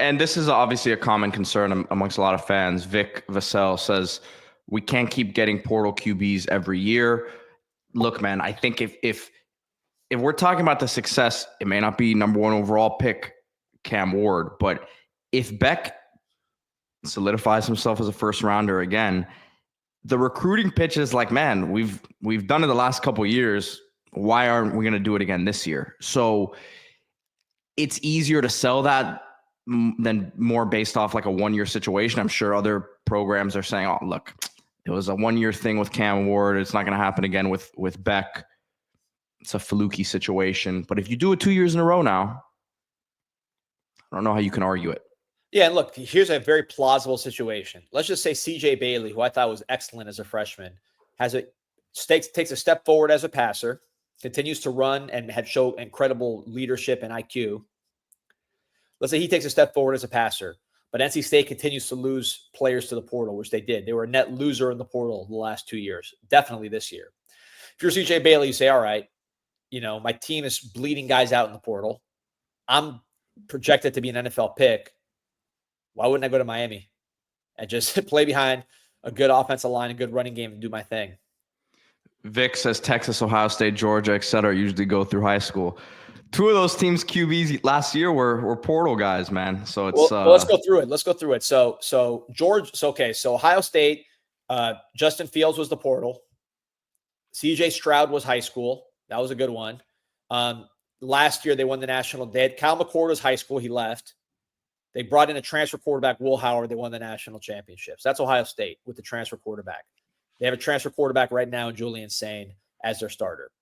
And this is obviously a common concern amongst a lot of fans. Vic Vassell says we can't keep getting portal QBs every year. Look, man, I think if we're talking about the success, it may not be number one overall pick Cam Ward, but if Beck solidifies himself as a first rounder again, the recruiting pitch is like, man, we've done it the last couple of years. Why aren't we going to do it again this year? So it's easier to sell that than more based off like a 1-year situation. I'm sure other programs are saying, oh, look, it was a 1-year thing with Cam Ward. It's not going to happen again with Beck. It's a fluky situation. But if you do it 2 years in a row now, I don't know how you can argue it. Yeah, and look, here's a very plausible situation. Let's just say CJ Bailey, who I thought was excellent as a freshman, takes a step forward as a passer, continues to run and show incredible leadership and IQ. Let's say he takes a step forward as a passer, but NC State continues to lose players to the portal, which they did. They were a net loser in the portal the last 2 years, definitely this year. If you're CJ Bailey, you say, all right, my team is bleeding guys out in the portal. I'm projected to be an NFL pick. Why wouldn't I go to Miami and just play behind a good offensive line, a good running game, and do my thing? Vic says Texas, Ohio State, Georgia, et cetera, usually go through high school. 2 of those teams' QBs last year were portal guys, man. So it's well, let's go through it. So Ohio State, Justin Fields was the portal. CJ Stroud was high school. That was a good one. Last year they won the national. They had Cal McCord was high school. He left. They brought in a transfer quarterback, Will Howard. They won the national championships. That's Ohio State with the transfer quarterback. They have a transfer quarterback right now in Julian Sain as their starter.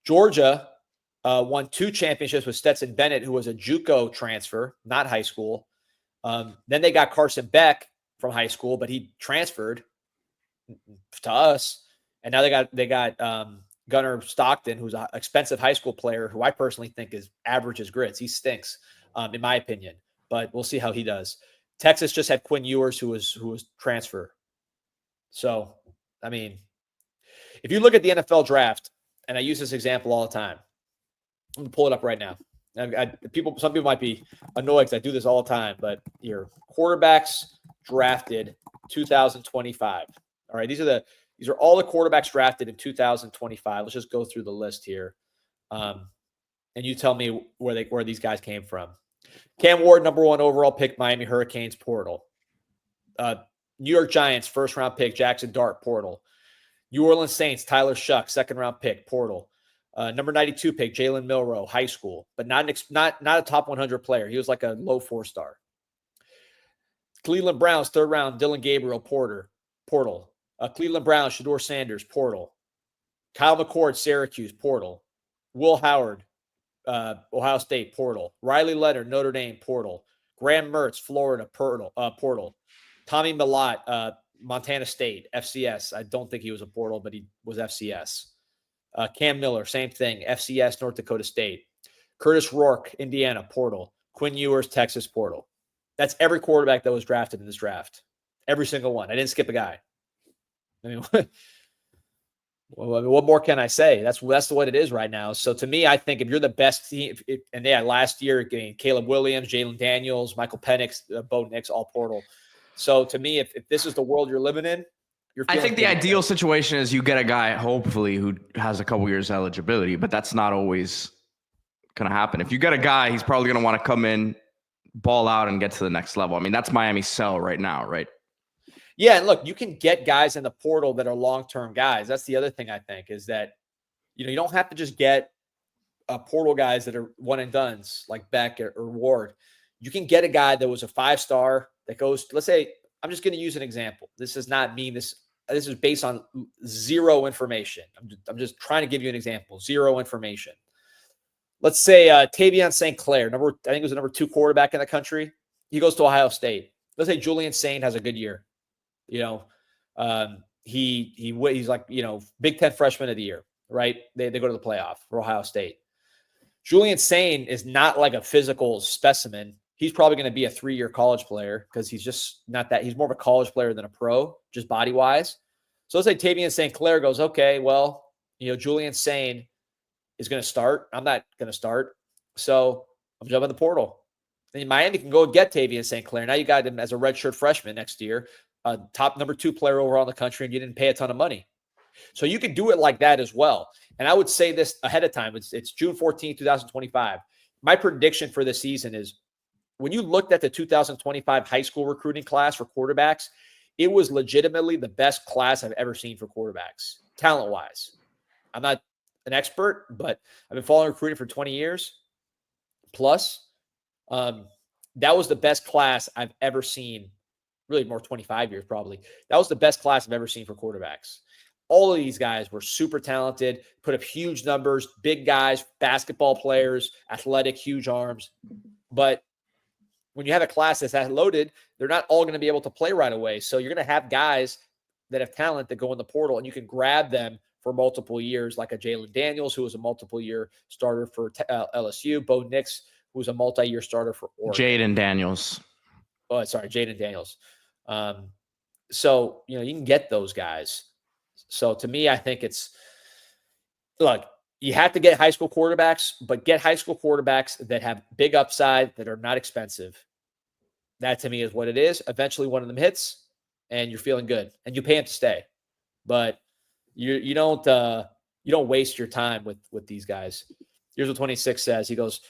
Georgia won 2 championships with Stetson Bennett, who was a JUCO transfer, not high school. Then they got Carson Beck from high school, but he transferred to us. And now they got Gunnar Stockton, who's an expensive high school player, who I personally think is average as grits. He stinks, in my opinion. But we'll see how he does. Texas just had Quinn Ewers, who was transfer. So, I mean, if you look at the NFL draft, and I use this example all the time, I'm gonna pull it up right now. Some people might be annoyed because I do this all the time, but your quarterbacks drafted 2025. All right, these are all the quarterbacks drafted in 2025. Let's just go through the list here, and you tell me where these guys came from. Cam Ward, number 1 overall pick, Miami Hurricanes, portal. New York Giants, first-round pick, Jackson Dart, portal. New Orleans Saints, Tyler Shuck, second-round pick, portal. Number 92 pick, Jalen Milroe, high school, but not a top 100 player. He was like a low 4-star. Cleveland Browns, third-round, Dylan Gabriel, portal. Cleveland Browns, Shedeur Sanders, portal. Kyle McCord, Syracuse, portal. Will Howard, Ohio State, portal. Riley Leonard, Notre Dame, portal. Graham Mertz, Florida, portal. Tommy Millott, Montana State, FCS. I don't think he was a portal, but he was FCS. Cam Miller, same thing, FCS, North Dakota State. Curtis Rourke, Indiana, portal. Quinn Ewers, Texas, portal. That's every quarterback that was drafted in this draft. Every single one. I didn't skip a guy. I mean, what more can I say? That's what it is right now. So to me, I think if you're the best team, last year, getting Caleb Williams, Jalen Daniels, Michael Penix, Bo Nix, all portal. So to me, if this is the world you're living in, I think the ideal situation is you get a guy, hopefully, who has a couple years eligibility, but that's not always going to happen. If you get a guy, he's probably going to want to come in, ball out, and get to the next level. I mean, that's Miami's sell right now, right? Yeah, and look, you can get guys in the portal that are long-term guys. That's the other thing I think is that, you don't have to just get portal guys that are one-and-dones like Beck or Ward. You can get a guy that was a 5-star that goes, let's say, I'm just going to use an example. This is not me. This is based on zero information. I'm just trying to give you an example. Zero information. Let's say Tavion St. Clair, I think he was the number 2 quarterback in the country. He goes to Ohio State. Let's say Julian Sain has a good year. He's like, Big Ten freshman of the year, right? They go to the playoff for Ohio State. Julian Sain is not like a physical specimen. He's probably going to be a 3-year college player because he's just not that. He's more of a college player than a pro, just body wise. So let's say Tavion St. Clair goes, okay, well, Julian Sain is going to start. I'm not going to start. So I'm jumping the portal. And Miami can go and get Tavian St. Clair. Now you got him as a redshirt freshman next year, top number 2 player overall in the country, and you didn't pay a ton of money. So you can do it like that as well. And I would say this ahead of time. It's June 14th, 2025. My prediction for this season is when you looked at the 2025 high school recruiting class for quarterbacks, it was legitimately the best class I've ever seen for quarterbacks, talent-wise. I'm not an expert, but I've been following recruiting for 20 years plus. That was the best class I've ever seen, really more 25 years probably. That was the best class I've ever seen for quarterbacks. All of these guys were super talented, put up huge numbers, big guys, basketball players, athletic, huge arms. But when you have a class that's that loaded, they're not all going to be able to play right away. So you're going to have guys that have talent that go in the portal, and you can grab them for multiple years, like a Jalen Daniels, who was a multiple-year starter for LSU, Bo Nix, who was a multi-year starter for Oregon. Jaden Daniels. Oh, sorry, Jaden Daniels. So, you can get those guys. So to me, I think look, you have to get high school quarterbacks, but get high school quarterbacks that have big upside, that are not expensive. That to me is what it is. Eventually one of them hits and you're feeling good and you pay them to stay. But you don't waste your time with these guys. Here's what 26 says. He goes,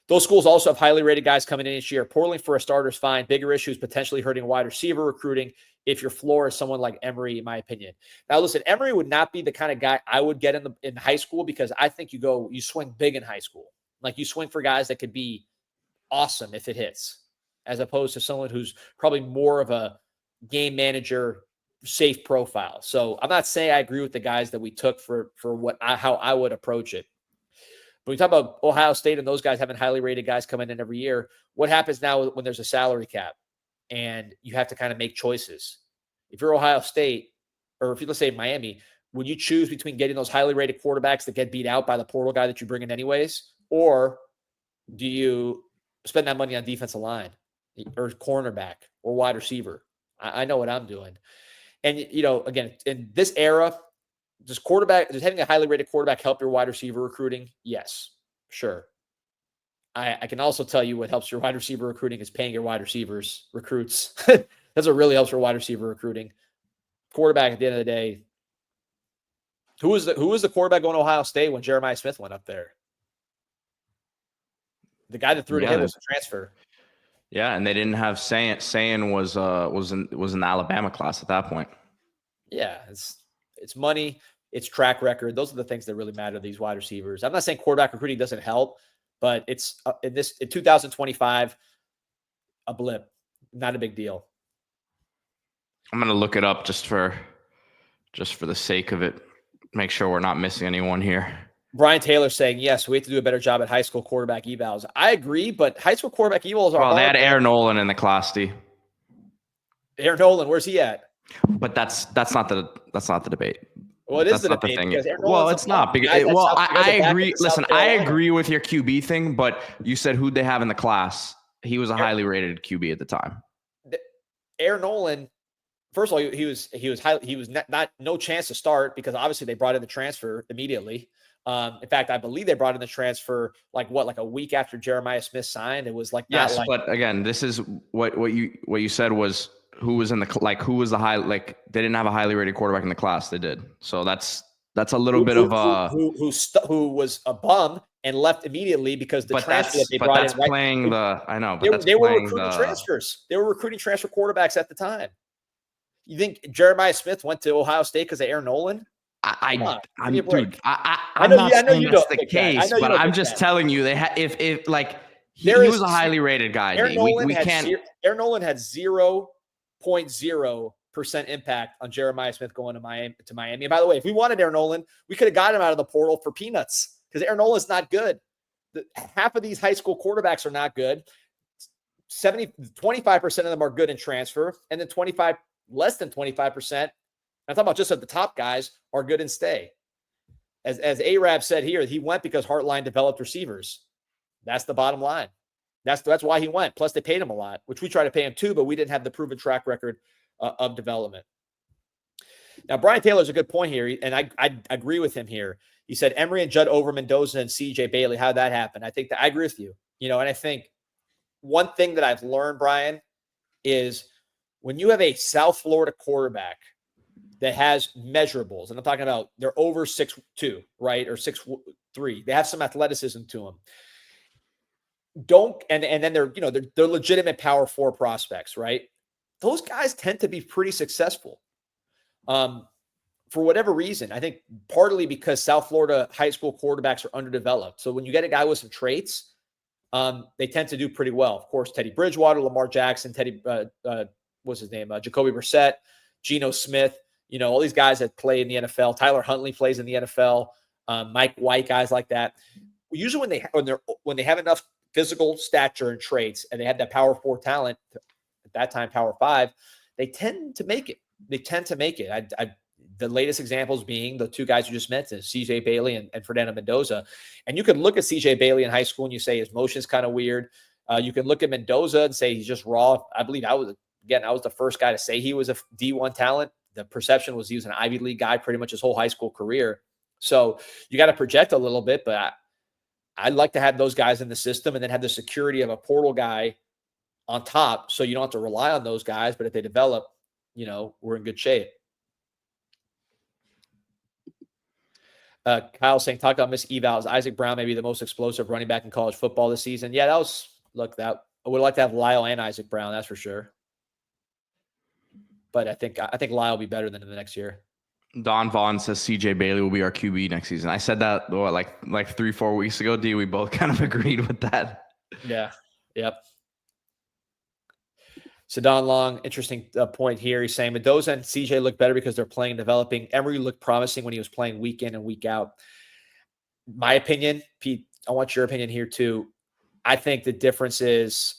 those schools also have highly rated guys coming in each year. Portaling for a starter is fine. Bigger issues potentially hurting wide receiver recruiting if your floor is someone like Emory, in my opinion. Now, listen, Emory would not be the kind of guy I would get in high school because I think you swing big in high school. Like you swing for guys that could be awesome if it hits, as opposed to someone who's probably more of a game manager, safe profile. So I'm not saying I agree with the guys that we took for how I would approach it. When we talk about Ohio State and those guys having highly rated guys coming in every year, what happens now when there's a salary cap and you have to kind of make choices? If you're Ohio State, or if you, let's say Miami, would you choose between getting those highly rated quarterbacks that get beat out by the portal guy that you bring in anyways? Or do you spend that money on defensive line or cornerback or wide receiver? I know what I'm doing. And, again, in this era, does having a highly rated quarterback help your wide receiver recruiting? Yes, sure. I can also tell you what helps your wide receiver recruiting is paying your wide receivers recruits. That's what really helps your wide receiver recruiting. Quarterback at the end of the day. Who was the quarterback going to Ohio State when Jeremiah Smith went up there? The guy that threw to him was a transfer. Yeah, and they didn't have Sayin was in the Alabama class at that point. Yeah, it's money, it's track record. Those are the things that really matter to these wide receivers. I'm not saying quarterback recruiting doesn't help, but it's in 2025 a blip, not a big deal. I'm gonna look it up just for the sake of it. Make sure we're not missing anyone here. Brian Taylor saying, yes, we have to do a better job at high school quarterback evals. I agree, but high school quarterback evals are hard. They had Aaron Nolan in the class, D. Aaron Nolan, where's he at? But that's not the debate. Well, it is the debate. Well, it's not. I agree. Listen, I agree with your QB thing, but you said who'd they have in the class? He was a highly rated QB at the time. Aaron Nolan, first of all, he was no chance to start because obviously they brought in the transfer immediately. In fact, I believe they brought in the transfer like a week after Jeremiah Smith signed. It was like yes, but again, this is what you said was who was the high, like they didn't have a highly rated quarterback in the class. They did, so that's a little bit of a who was a bum and left immediately because the transfer that they brought in. Playing the I know, but they were recruiting transfers. They were recruiting transfer quarterbacks at the time. You think Jeremiah Smith went to Ohio State because of Aaron Nolan? I'm not saying that's the case, but I'm just telling you they if like he was a highly rated guy. Aaron Nolan had 0.0% impact on Jeremiah Smith going to Miami. And by the way, if we wanted Aaron Nolan, we could have got him out of the portal for peanuts because Aaron Nolan's not good. Half of these high school quarterbacks are not good. 25% of them are good in transfer, and then less than 25%. I'm talking about just at the top guys are good and stay. As Arab said here, he went because Heartline developed receivers. That's the bottom line. That's why he went. Plus, they paid him a lot, which we tried to pay him too, but we didn't have the proven track record of development. Now, Brian Taylor's a good point here, and I agree with him here. He said Emory and Judd over Mendoza and CJ Bailey. How'd that happen? I think that I agree with you. And I think one thing that I've learned, Brian, is when you have a South Florida quarterback that has measurables, and I'm talking about they're over 6'2", right, or 6'3", they have some athleticism to them. And then they're legitimate power 4 prospects, right? Those guys tend to be pretty successful. For whatever reason, I think partly because South Florida high school quarterbacks are underdeveloped. So when you get a guy with some traits, they tend to do pretty well. Of course, Teddy Bridgewater, Lamar Jackson, what's his name? Jacoby Brissett, Geno Smith, all these guys that play in the NFL. Tyler Huntley plays in the NFL. Mike White, guys like that. Usually when they have enough physical stature and traits, and they had that power 4 talent at that time, power 5, they tend to make it. The latest examples being the two guys you just mentioned, CJ Bailey and Fernando Mendoza. And you can look at CJ Bailey in high school and you say his motion's kind of weird. You can look at Mendoza and say he's just raw. I believe I was the first guy to say he was a D1 talent. The perception was he was an Ivy League guy pretty much his whole high school career. So you got to project a little bit, but I'd like to have those guys in the system and then have the security of a portal guy on top so you don't have to rely on those guys. But if they develop, we're in good shape. Kyle saying, talk about Miss Evals. Isaac Brown may be the most explosive running back in college football this season. Yeah, I would like to have Lyle and Isaac Brown, that's for sure. But I think Lyle will be better than in the next year. Don Vaughn says CJ Bailey will be our QB next season. I said that like 3-4 weeks ago. D, we both kind of agreed with that. Yeah. Yep. So Don Long, interesting point here. He's saying Mendoza and CJ look better because they're playing and developing. Emory looked promising when he was playing week in and week out. My opinion, Pete, I want your opinion here too. I think the difference is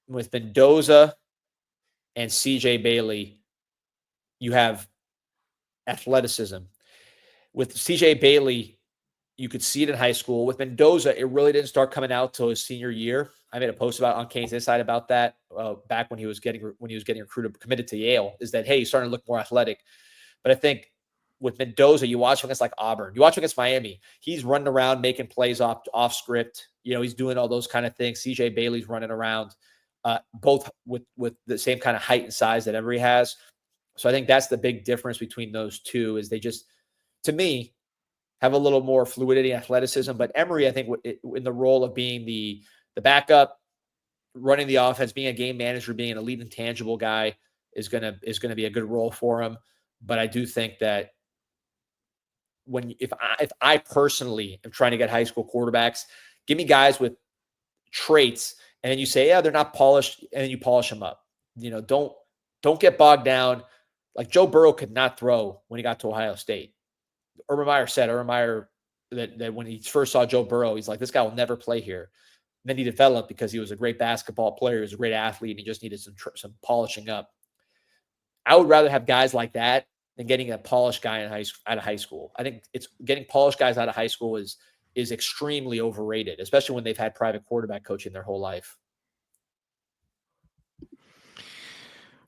with Mendoza and CJ Bailey, you have athleticism. With CJ Bailey, you could see it in high school. With Mendoza, it really didn't start coming out till his senior year. I made a post on CanesInSight about that back when he was getting recruited, committed to Yale. Is that he's starting to look more athletic. But I think with Mendoza, you watch him against like Auburn, you watch him against Miami. He's running around making plays off script. He's doing all those kind of things. CJ Bailey's running around, both with the same kind of height and size that Emory has. So I think that's the big difference between those two. Is they just, to me, have a little more fluidity and athleticism. But Emory, I think, in the role of being the backup, running the offense, being a game manager, being an elite intangible guy is gonna be a good role for him. But I do think that if I personally am trying to get high school quarterbacks, give me guys with traits, and then you say, yeah, they're not polished, and then you polish them up. Don't get bogged down. Like Joe Burrow could not throw when he got to Ohio State. Urban Meyer that when he first saw Joe Burrow, he's like, this guy will never play here. And then he developed because he was a great basketball player. He was a great athlete, and he just needed some polishing up. I would rather have guys like that than getting a polished guy out of high school. I think it's getting polished guys out of high school is extremely overrated, especially when they've had private quarterback coaching their whole life.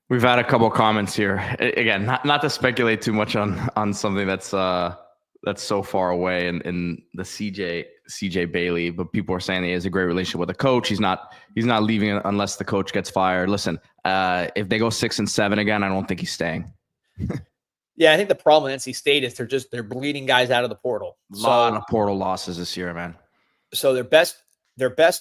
We've had a couple comments here. Again, not to speculate too much on something that's so far away in the CJ Bailey, but people are saying he has a great relationship with the coach. He's not leaving unless the coach gets fired. Listen, if they go 6-7 again, I don't think he's staying. Yeah, I think the problem in NC State is they're bleeding guys out of the portal. A lot of portal losses this year, man. So their best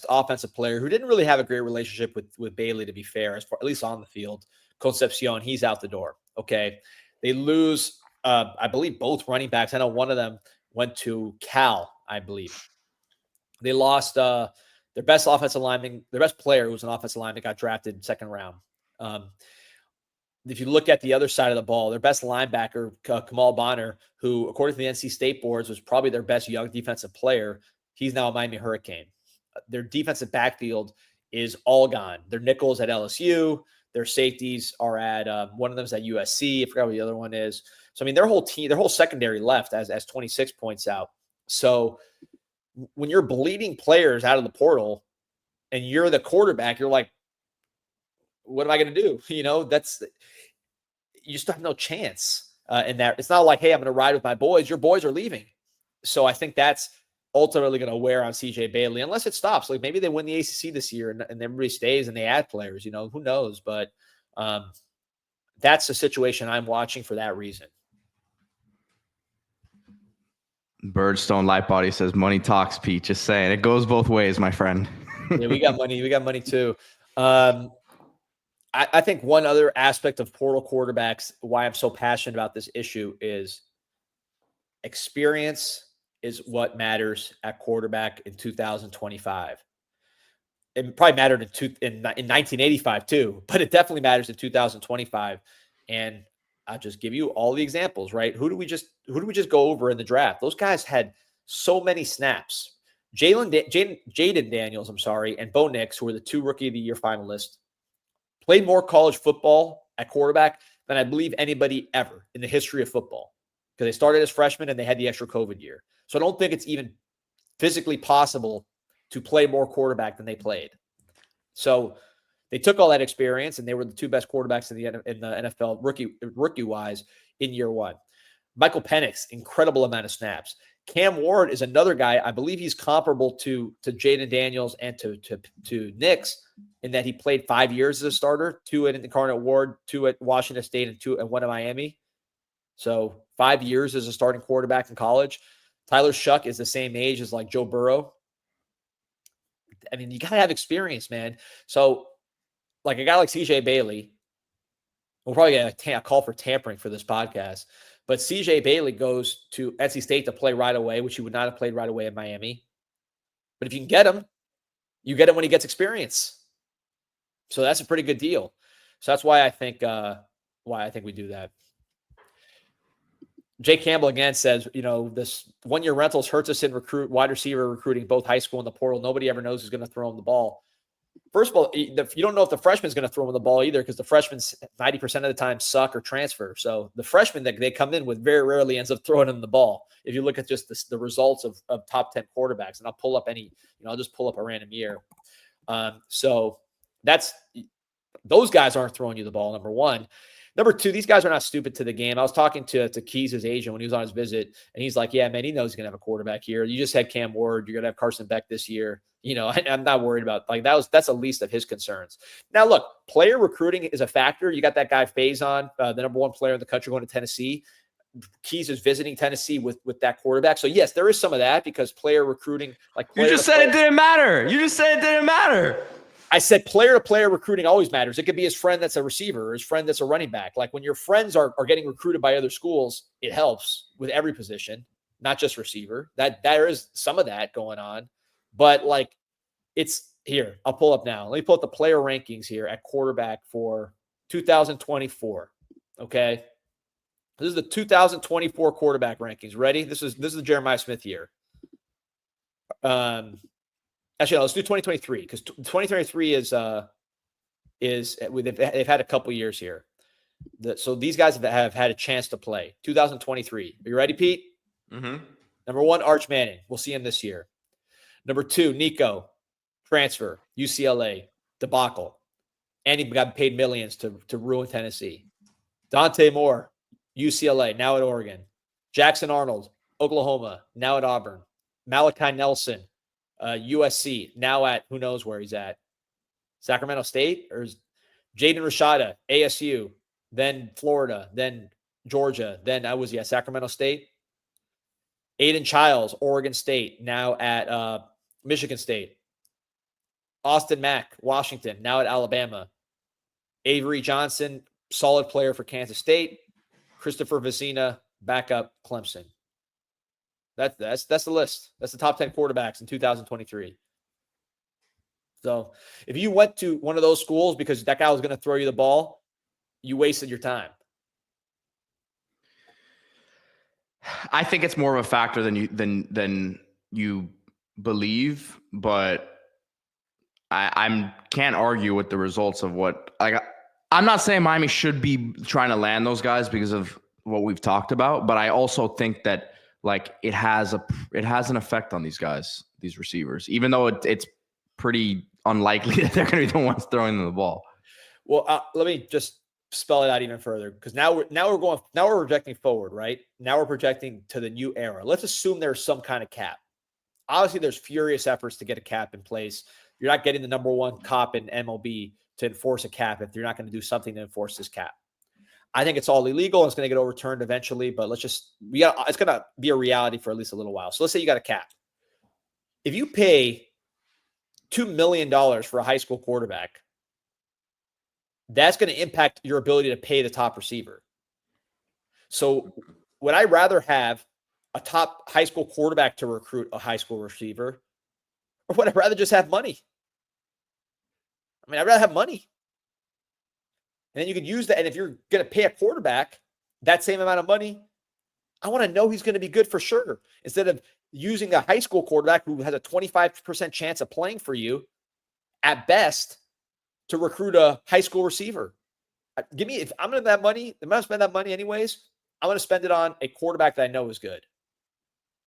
offensive player, who didn't really have a great relationship with Bailey, to be fair, at least on the field, Concepcion, he's out the door. Okay. They lose, I believe, both running backs. I know one of them went to Cal, I believe. They lost their best offensive lineman, their best player, who was an offensive lineman, got drafted second round. If you look at the other side of the ball, their best linebacker, Kamal Bonner, who, according to the NC State boards, was probably their best young defensive player, he's now a Miami Hurricane. Their defensive backfield is all gone. Their nickels at LSU. Their safeties are at one of them's at USC. I forgot what the other one is. So, I mean, their whole secondary left, as 26 points out. So when you're bleeding players out of the portal and you're the quarterback, you're like, what am I going to do? You just have no chance in that. It's not like, hey, I'm going to ride with my boys. Your boys are leaving. So I think that's ultimately going to wear on CJ Bailey unless it stops. Like maybe they win the ACC this year and everybody stays and they add players, who knows? But that's the situation I'm watching for that reason. Birdstone Lightbody says money talks, Pete. Just saying. It goes both ways, my friend. Yeah, we got money. We got money too. I think one other aspect of portal quarterbacks, why I'm so passionate about this issue, is experience is what matters at quarterback in 2025. It probably mattered in 1985 too, but it definitely matters in 2025. And I'll just give you all the examples, right? Who do we just go over in the draft? Those guys had so many snaps. Jaden Daniels, and Bo Nix, who were the 2 Rookie of the Year finalists, played more college football at quarterback than I believe anybody ever in the history of football, because they started as freshmen and they had the extra COVID year. So I don't think it's even physically possible to play more quarterback than they played. So they took all that experience and they were the 2 best quarterbacks in the NFL rookie-wise in year 1. Michael Penix, incredible amount of snaps. Cam Ward is another guy. I believe he's comparable to Jaden Daniels and to Nix in that he played 5 years as a starter, 2 at Incarnate Ward, 2 at Washington State, and 1 at Miami. So 5 years as a starting quarterback in college. Tyler Shuck is the same age as like Joe Burrow. I mean, you got to have experience, man. So like a guy like CJ Bailey, we'll probably get a call for tampering for this podcast, but CJ Bailey goes to NC State to play right away, which he would not have played right away in Miami. But if you can get him, you get him when he gets experience. So that's a pretty good deal. So that's why I think we do that. Jay Campbell again says, this 1-year rentals hurts us in wide receiver recruiting, both high school and the portal. Nobody ever knows who's going to throw him the ball. First of all, you don't know if the freshman's going to throw him the ball either, because the freshmen 90% of the time suck or transfer. So the freshman that they come in with very rarely ends up throwing him the ball. If you look at just the results of top 10 quarterbacks, and I'll pull up I'll just pull up a random year. So those guys aren't throwing you the ball, number one. Number two, these guys are not stupid to the game. I was talking to Keys' agent when he was on his visit, and he's like, yeah, man, he knows he's going to have a quarterback here. You just had Cam Ward. You're going to have Carson Beck this year. I'm not worried about that's the least of his concerns. Now, look, player recruiting is a factor. You got that guy Faison, the number 1 player in the country, going to Tennessee. Keys is visiting Tennessee with that quarterback. So, yes, there is some of that because player recruiting. You just said it didn't matter. You just said it didn't matter. I said player-to-player recruiting always matters. It could be his friend that's a receiver or his friend that's a running back. Like when your friends are getting recruited by other schools, it helps with every position, not just receiver. That there is some of that going on. But it's here. I'll pull up now. Let me pull up the player rankings here at quarterback for 2024. Okay. This is the 2024 quarterback rankings. Ready? This is the Jeremiah Smith year. Actually, no, let's do 2023 because 2023 they've had a couple years here. So these guys have had a chance to play. 2023. Are you ready, Pete? Mm-hmm. Number 1, Arch Manning. We'll see him this year. Number 2, Nico. Transfer. UCLA. Debacle. And he got paid millions to ruin Tennessee. Dante Moore. UCLA. Now at Oregon. Jackson Arnold. Oklahoma. Now at Auburn. Malachi Nelson. USC, now at who knows where he's at. Sacramento State or Jaden Rashada, ASU, then Florida, then Georgia, then Sacramento State. Aiden Childs, Oregon State, now at Michigan State. Austin Mack, Washington, now at Alabama. Avery Johnson, solid player for Kansas State. Christopher Vecina, backup Clemson. That's the list. That's the top 10 quarterbacks in 2023. So if you went to one of those schools because that guy was going to throw you the ball, you wasted your time. I think it's more of a factor than you believe, but I can't argue with the results of what I'm not saying Miami should be trying to land those guys because of what we've talked about, but I also think that it has an effect on these guys, these receivers, even though it's pretty unlikely that they're going to be the ones throwing them the ball. Well, let me just spell it out even further because now we're projecting forward, right? Now we're projecting to the new era. Let's assume there's some kind of cap. Obviously, there's furious efforts to get a cap in place. You're not getting the number one cop in MLB to enforce a cap if you're not going to do something to enforce this cap. I think it's all illegal and it's going to get overturned eventually, but it's going to be a reality for at least a little while. So let's say you got a cap. If you pay $2 million for a high school quarterback, that's going to impact your ability to pay the top receiver. So would I rather have a top high school quarterback to recruit a high school receiver, or would I rather just have money? I mean, I'd rather have money. And then you could use that. And if you're going to pay a quarterback that same amount of money, I want to know he's going to be good for sure. Instead of using a high school quarterback who has a 25% chance of playing for you at best to recruit a high school receiver. If I'm going to have that money, I'm going to spend that money anyways. I'm going to spend it on a quarterback that I know is good.